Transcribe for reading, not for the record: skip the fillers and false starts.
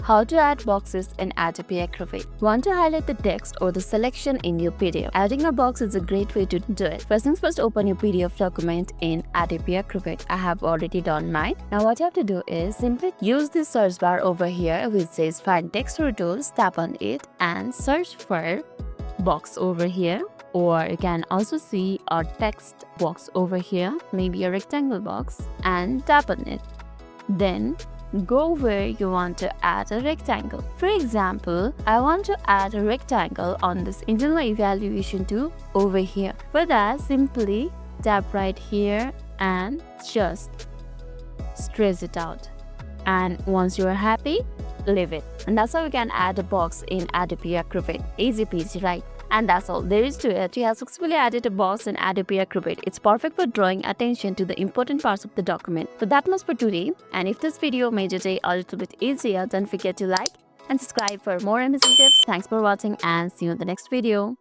How to add boxes in Adobe Acrobat. Want to highlight the text or the selection in your PDF? Adding a box is a great way to do it. First things first, open your PDF document in Adobe Acrobat. I have already done mine. Now what you have to do is simply use the search bar over here which says find text or tools. Tap on it and search for box over here. Or you can also see a text box over here, maybe a rectangle box, and tap on it. Then go where you want to add a rectangle. For example, I want to add a rectangle on this internal evaluation tool over here. For that, simply tap right here and just stretch it out. And once you are happy, leave it. And that's how we can add a box in Adobe Acrobat. Easy peasy, right? And that's all there is to it. We have successfully added a box in Adobe Acrobat. It's perfect for drawing attention to the important parts of the document. So that much for today. And if this video made your day a little bit easier, don't forget to like and subscribe for more amazing tips. Thanks for watching and see you in the next video.